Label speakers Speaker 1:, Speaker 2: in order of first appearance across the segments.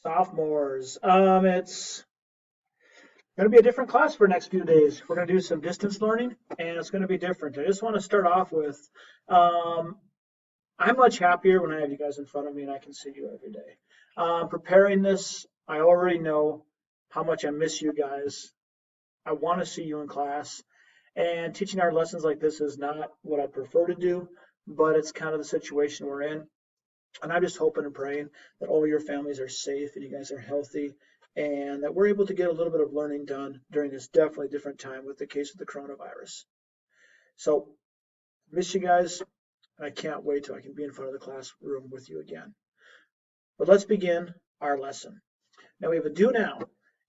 Speaker 1: Sophomores, it's going to be a different class for the next few days. We're going to do some distance learning, and it's going to be different. I just want to start off with, um, I'm much happier when I have you guys in front of me and I can see you every day. Preparing this, I already know how much I miss you guys. I want to see you in class, and teaching our lessons like this is not what I prefer to do, but it's kind of the situation we're in. And I'm just hoping and praying that all your families are safe and you guys are healthy and that we're able to get a little bit of learning done during this definitely different time with the case of the coronavirus. So, miss you guys, and I can't wait till I can be in front of the classroom with you again. But let's begin our lesson. Now we have a do now,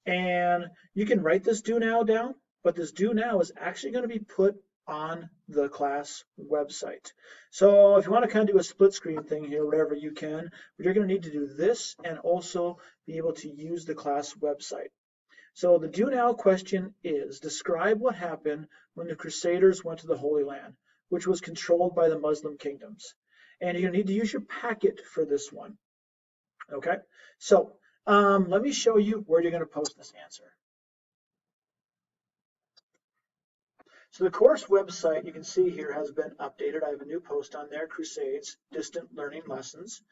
Speaker 1: and you can write this do now down, but this do now is actually going to be put on the class website. So if you want to kind of do a split screen thing here, whatever you can, but you're going to need to do this and also be able to use the class website. So the do now question is, describe what happened when the Crusaders went to the Holy Land, which was controlled by the Muslim kingdoms. And you're going to need to use your packet for this one. Okay, so let me show you where you're going to post this answer. So the course website you can see here has been updated. I have a new post on there, Crusades, Distant Learning Lessons.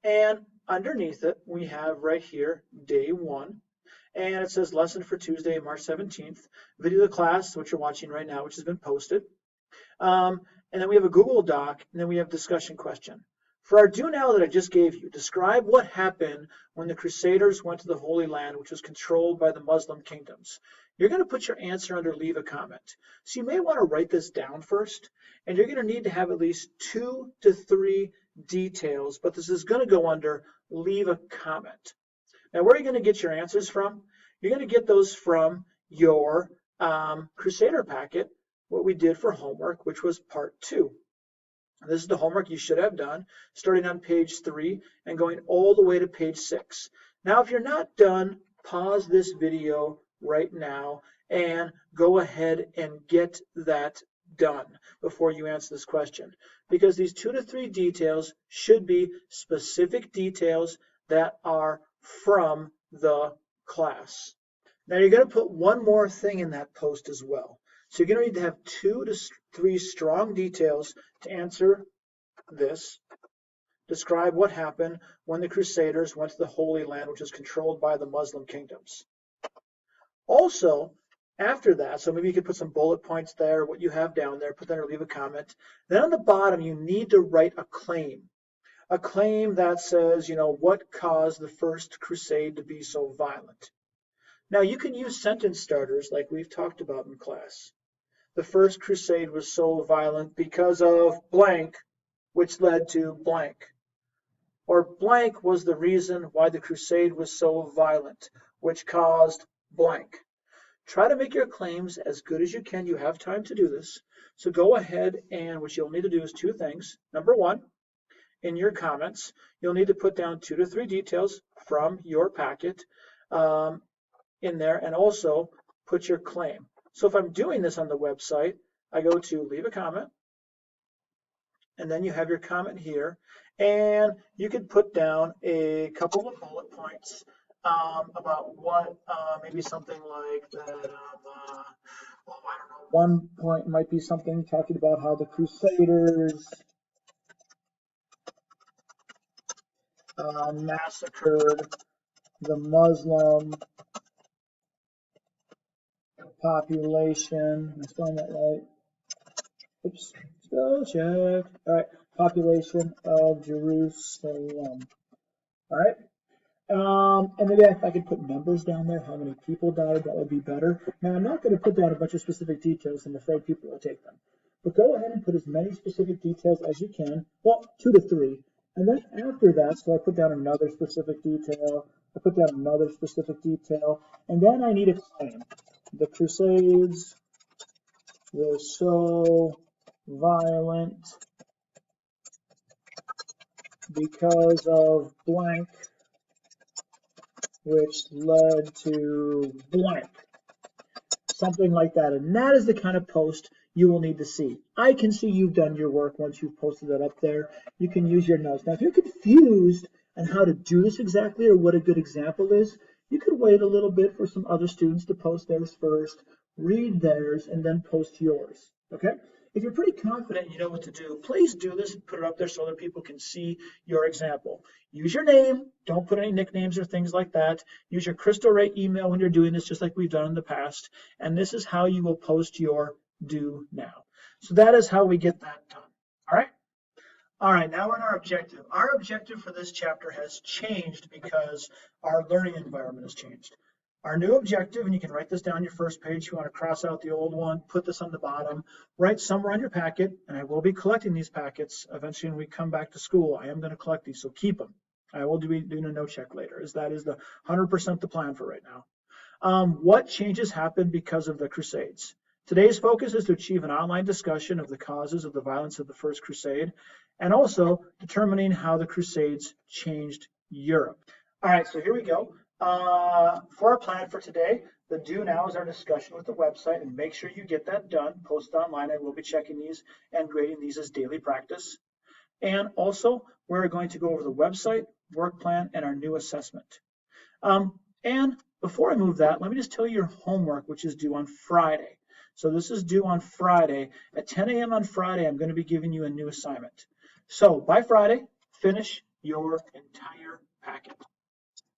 Speaker 1: And underneath it, we have right here, day 1. And it says lesson for Tuesday, March 17th. Video of the class, which you're watching right now, which has been posted. And then we have a Google Doc, and then we have discussion question. For our do now that I just gave you, describe what happened when the Crusaders went to the Holy Land, which was controlled by the Muslim kingdoms. You're going to put your answer under leave a comment. So you may want to write this down first, and you're going to need to have at least 2 to 3 details, but this is going to go under leave a comment. Now, where are you going to get your answers from? You're going to get those from your Crusader packet, what we did for homework, which was part 2. This is the homework you should have done, starting on page 3 and going all the way to page 6. Now, if you're not done, pause this video right now and go ahead and get that done before you answer this question, because these 2 to 3 details should be specific details that are from the class. Now, you're going to put one more thing in that post as well. So you're going to need to have 2 to 3 strong details to answer this. Describe what happened when the Crusaders went to the Holy Land, which was controlled by the Muslim kingdoms. Also, after that, so maybe you could put some bullet points there, what you have down there, put that or leave a comment. Then on the bottom, you need to write a claim. A claim that says, what caused the first crusade to be so violent. Now, you can use sentence starters like we've talked about in class. The first crusade was so violent because of blank, which led to blank. Or blank was the reason why the crusade was so violent, which caused blank. Try to make your claims as good as you can. You have time to do this. So go ahead, and what you'll need to do is 2 things. Number 1, in your comments, you'll need to put down 2 to 3 details from your packet in there, and also put your claim. So if I'm doing this on the website, I go to leave a comment, and then you have your comment here, and you could put down a couple of bullet points about what, maybe something like that. I don't know. One point might be something talking about how the Crusaders massacred the Muslim population. Am I spelling that right? Oops. Spell check. All right. Population of Jerusalem. All right. And maybe if I could put numbers down there, how many people died, that would be better. Now, I'm not going to put down a bunch of specific details. I'm afraid people will take them. But go ahead and put as many specific details as you can. Well, 2 to 3. And then after that, so I put down another specific detail. I put down another specific detail. And then I need a claim. The Crusades were so violent because of blank, which led to blank. Something like that. And that is the kind of post you will need to see. I can see you've done your work once you've posted that up there. You can use your notes. Now, if you're confused and how to do this exactly or what a good example is, you could wait a little bit for some other students to post theirs first, read theirs, and then post yours. Okay? If you're pretty confident you know what to do, please do this and put it up there so other people can see your example. Use your name. Don't put any nicknames or things like that. Use your Crystal Ray email when you're doing this, just like we've done in the past. And this is how you will post your do now. So that is how we get that done. All right? All right, now we're in our objective. Our objective for this chapter has changed because our learning environment has changed. Our new objective, and you can write this down your first page. If you want to cross out the old one, put this on the bottom, write somewhere on your packet, and I will be collecting these packets eventually when we come back to school. I am going to collect these, so keep them. I will be doing a note check later, as that is the 100% the plan for right now. What changes happened because of the Crusades? Today's focus is to achieve an online discussion of the causes of the violence of the First Crusade, and also determining how the Crusades changed Europe. All right, so here we go. For our plan for today, the do now is our discussion with the website, and make sure you get that done. Post it online. I will be checking these and grading these as daily practice. And also, we're going to go over the website, work plan, and our new assessment. And before I move that, let me just tell you your homework, which is due on Friday. So this is due on Friday. At 10 a.m. on Friday, I'm going to be giving you a new assignment. So by Friday, finish your entire packet.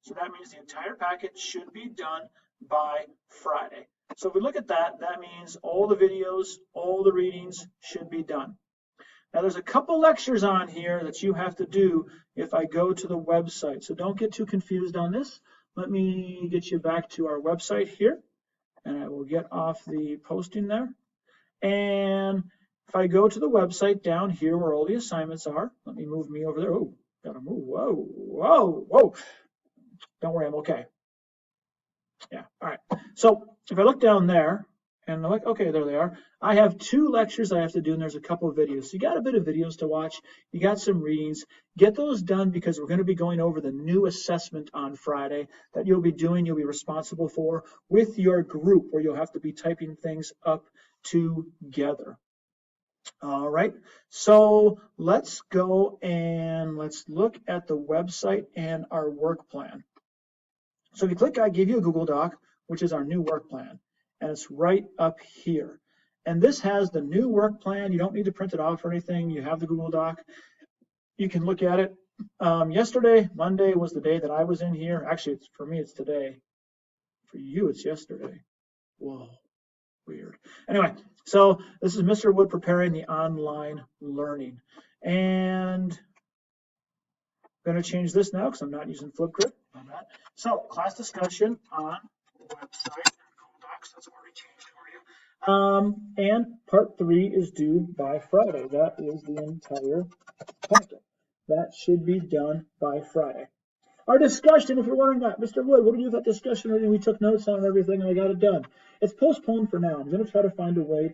Speaker 1: So that means the entire packet should be done by Friday. So if we look at that, that means all the videos, all the readings should be done. Now there's a couple lectures on here that you have to do if I go to the website. So don't get too confused on this. Let me get you back to our website here, and I will get off the posting there. And if I go to the website down here where all the assignments are, let me move me over there. Oh, gotta move. Whoa, whoa, whoa. Don't worry, I'm okay. Yeah, all right. So if I look down there, and I'm like, okay, there they are. I have 2 lectures I have to do, and there's a couple of videos. So you got a bit of videos to watch. You got some readings. Get those done because we're going to be going over the new assessment on Friday that you'll be doing, you'll be responsible for with your group, where you'll have to be typing things up together. All right, so let's go and let's look at the website and our work plan. So if you click, I gave you a Google Doc, which is our new work plan, and it's right up here. And this has the new work plan. You don't need to print it off or anything. You have the Google Doc. You can look at it. Yesterday, Monday, was the day that I was in here. Actually, for me, it's today. For you, it's yesterday. Whoa, weird. Anyway, so this is Mr. Wood preparing the online learning. And I'm going to change this now because I'm not using Flipgrid. So class discussion on the website and Google Docs. That's already changed for you. And part 3 is due by Friday. That is the entire packet. That should be done by Friday. Our discussion, if you're wondering that, Mr. Wood, what do we do with that discussion? We took notes on everything and I got it done. It's postponed for now. I'm going to try to find a way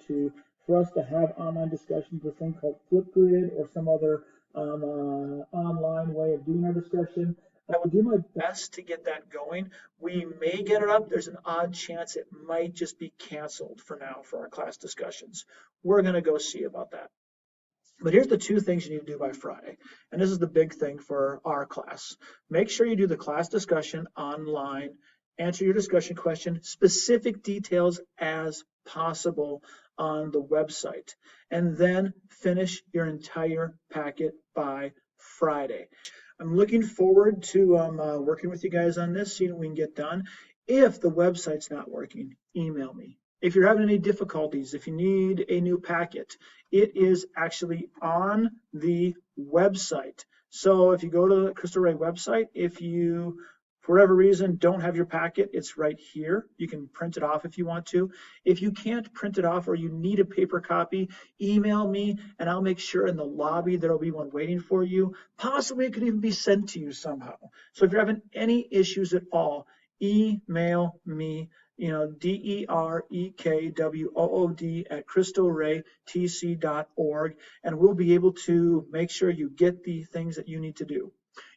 Speaker 1: for us to have online discussions with something called Flipgrid or some other online way of doing our discussion. I will do my best to get that going. We may get it up. There's an odd chance it might just be canceled for now for our class discussions. We're going to go see about that. But here's the 2 things you need to do by Friday. And this is the big thing for our class. Make sure you do the class discussion online, answer your discussion question, specific details as possible on the website, and then finish your entire packet by Friday. I'm looking forward to working with you guys on this, seeing what we can get done. If the website's not working, email me. If you're having any difficulties, if you need a new packet, it is actually on the website. So if you go to the Crystal Ray website, if you, for whatever reason, don't have your packet, it's right here. You can print it off if you want to. If you can't print it off or you need a paper copy, email me and I'll make sure in the lobby there'll be one waiting for you. Possibly it could even be sent to you somehow. So if you're having any issues at all, email me. DEREKWOOD@crystalraytc.org, and we'll be able to make sure you get the things that you need to do.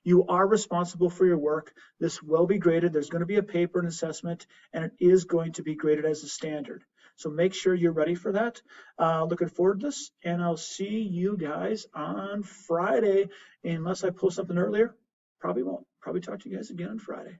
Speaker 1: You are responsible for your work. This will be graded. There's going to be a paper and assessment, and it is going to be graded as a standard. So make sure you're ready for that. Looking forward to this, and I'll see you guys on Friday, unless I pull something earlier. probably won't. Probably talk to you guys again on Friday.